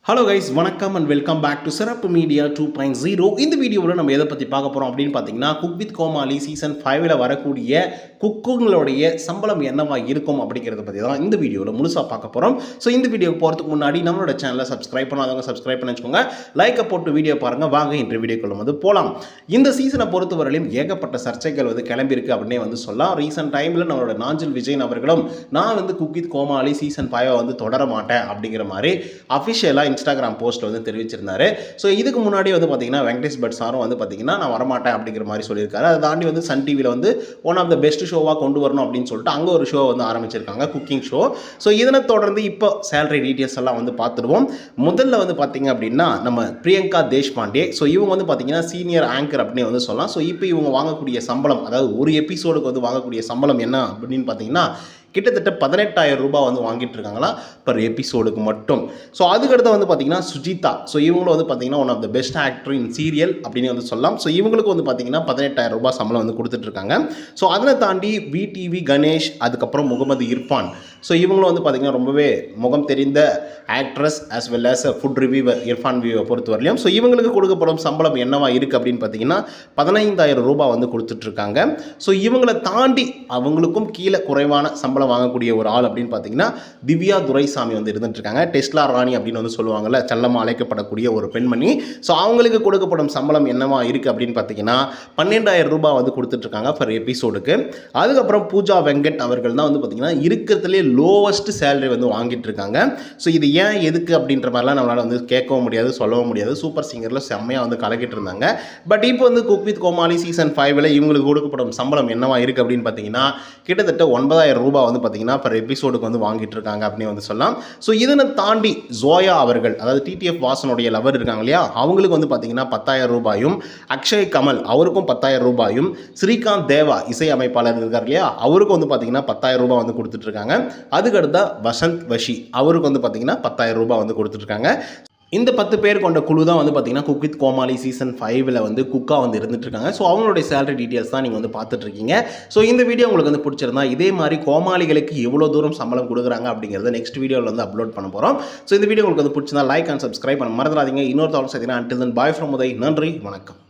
Hello guys, வணக்கம் and welcome back to சிறப்பு media 2.0. இந்த வீடியோவில் நம்ம எதை பற்றி பார்க்க போகிறோம் அப்படின்னு பார்த்தீங்கன்னா, குக் வித் கோமாளி சீசன் 5ல் வரக்கூடிய குக்குங்களுடைய சம்பளம் என்னவா இருக்கும் அப்படிங்கிறத பற்றி தான் இந்த வீடியோவில் முழுசாக பார்க்க போகிறோம். ஸோ இந்த வீடியோக்கு போகிறதுக்கு முன்னாடி நம்மளோட சேனலை சப்ஸ்கிரைப் பண்ணாதவங்க சப்ஸ்கிரைப் பண்ணி வச்சுக்கோங்க. லைக்கை போட்டு வீடியோ பாருங்கள். வாங்க இன்று வீடியோக்குள்ள வந்து போகலாம். இந்த சீசனை பொறுத்தவரையிலும் ஏகப்பட்ட சர்ச்சைகள் வந்து கிளம்பியிருக்கு அப்படின்னே வந்து சொல்லலாம். ரீசெண்ட் டைமில் நம்மளோட நாஞ்சில் விஜயன் அவர்களும் நான் வந்து குக் வித் கோமாளி சீசன் 5 வந்து தொடர மாட்டேன் அப்படிங்கிற மாதிரி அஃபிஷியலாக இன்ஸ்டாகிராம் போஸ்ட் வந்து தெரிவிச்சிருந்தாரு. ஸோ இதுக்கு முன்னாடி வந்து பார்த்தீங்கன்னா வெங்கடேஷ் பட் சாரும் வந்து பார்த்தீங்கன்னா நான் வரமாட்டேன் அப்படிங்கிற மாதிரி சொல்லியிருக்காரு. அதை தாண்டி வந்து சன் டிவியில் வந்து ஒன் ஆஃப் த பெஸ்ட் ஷோவாக கொண்டு வரணும் அப்படின்னு சொல்லிட்டு அங்கே ஒரு ஷோ வந்து ஆரம்பிச்சிருக்காங்க, குக்கிங் ஷோ. ஸோ இதனை தொடர்ந்து இப்போ சேலரி டீட்டெயில்ஸ் எல்லாம் வந்து பார்த்துடுவோம். முதல்ல வந்து பார்த்தீங்க அப்படின்னா நம்ம பிரியங்கா தேஷ்பாண்டே. ஸோ இவங்க வந்து பார்த்தீங்கன்னா சீனியர் ஆங்கர் அப்படின்னு வந்து சொல்லலாம். ஸோ இப்போ இவங்க வாங்கக்கூடிய சம்பளம், அதாவது ஒரு எபிசோடுக்கு வந்து வாங்கக்கூடிய சம்பளம் என்ன அப்படின்னு பார்த்தீங்கன்னா கிட்டத்தட்ட 18,000 ரூபாய் வந்து வாங்கிட்டு இருக்காங்களா பர் எபிசோடுக்கு மட்டும். ஸோ அதுக்கடுத்து வந்து பார்த்தீங்கன்னா சுஜிதா. ஸோ இவங்களும் வந்து பார்த்தீங்கன்னா one of the best actor in serial அப்படின்னு வந்து சொல்லலாம். ஸோ இவங்களுக்கு வந்து பார்த்தீங்கன்னா 18,000 ரூபாய் சம்பளம் வந்து கொடுத்துட்ருக்காங்க. ஸோ அதனை தாண்டி விடிவி கணேஷ், அதுக்கப்புறம் முகமது இர்ஃபான். ஸோ இவங்களும் வந்து பார்த்தீங்கன்னா ரொம்பவே முகம் தெரிந்த actress as well as food reviewer Irfan வியூவை பொறுத்தவரையிலும். ஸோ இவங்களுக்கு கொடுக்கப்படும் சம்பளம் என்னவா இருக்குது அப்படின்னு பார்த்தீங்கன்னா 15,000 ரூபாய் வந்து கொடுத்துட்ருக்காங்க. ஸோ இவங்களை தாண்டி அவங்களுக்கும் கீழே குறைவான சம்பளம் வாங்கக்கூடிய ஒரு ஆள் அப்படின்னு பார்த்தீங்கன்னா திவ்யா துரைசாமி வந்து இருந்துட்டு இருக்காங்க. டெஸ்லா ராணி அப்படின்னு வந்து சொல்லுவாங்கல்ல, செல்லமாக அழைக்கப்படக்கூடிய ஒரு பெண்மணி. ஸோ அவங்களுக்கு கொடுக்கப்படும் சம்பளம் என்னவா இருக்குது அப்படின்னு பார்த்தீங்கன்னா 12,000 ரூபாய் வந்து கொடுத்துட்ருக்காங்க பர் எபிசோடுக்கு. அதுக்கப்புறம் பூஜா வெங்கட் அவர்கள் தான் வந்து பார்த்தீங்கன்னா இருக்கிறதுலே லோவஸ்ட் சேலரி வந்து வாங்கிட்டு இருக்காங்க. ஸோ இது ஏன் எதுக்கு அப்படின்ற மாதிரிலாம் நம்மளால் வந்து கேட்கவும் முடியாது, சொல்லவும் முடியாது. சூப்பர் சிங்கரில் செம்மையாக வந்து கலக்கிட்டு இருந்தாங்க. பட் இப்போ வந்து குக் வித் கோமாளி சீசன் 5ல் இவங்களுக்கு கொடுக்கப்படும் சம்பளம் என்னவா இருக்குது அப்படின்னு பார்த்தீங்கன்னா கிட்டத்தட்ட 9,000 ரூபாய் வந்து பார்த்தீங்கன்னா பர் எபிசோடுக்கு வந்து வாங்கிட்டு இருக்காங்க அப்படின்னு வந்து சொல்லலாம். ஸோ இதனை தாண்டி ஜோயா அவர்கள், அதாவது டிடிஎஃப் வாசனுடைய லவர் இருக்காங்க இல்லையா, அவங்களுக்கு வந்து பார்த்தீங்கன்னா 10,000 ரூபாயும், அக்ஷய் கமல் அவருக்கும் 10,000 ரூபாயும், ஸ்ரீகாந்த் தேவா இசை அமைப்பாளர் இருக்கார் இல்லையா, அவருக்கும் வந்து பார்த்தீங்கன்னா 10,000 ரூபாய் வந்து கொடுத்துட்ருக்காங்க. அதுக்கடுத்தா வசந்த் வஷி அவருக்கு வந்து பார்த்தீங்கன்னா 10,000 ரூபாய் வந்து கொடுத்துட்ருக்காங்க. இந்த 10 பேர் கொண்ட குழு தான் வந்து பார்த்தீங்கன்னா குக் வித் கோமாளி சீசன் 5ல் வந்து குக்காக வந்து இருந்துட்டுருக்காங்க. ஸோ அவங்களுடைய சேலரி டீட்டெயில்ஸ் தான் நீங்கள் வந்து பார்த்துட்ருக்கீங்க. ஸோ இந்த வீடியோ உங்களுக்கு வந்து பிடிச்சிருந்தா இதே மாதிரி கோமாளிகளுக்கு எவ்வளோ தூரம் சம்பளம் கொடுக்குறாங்க அப்படிங்கிறத நெக்ஸ்ட் வீடியோவில் வந்து அப்லோட் பண்ண போகிறோம். ஸோ இந்த வீடியோ உங்களுக்கு வந்து பிடிச்சிருந்தா லைக் அண்ட் சப்ஸ்கிரைப் பண்ண மறந்துடாதீங்க. இன்னொரு தகவல் செய்தீங்கன்னா until then bye from Uday. நன்றி, வணக்கம்.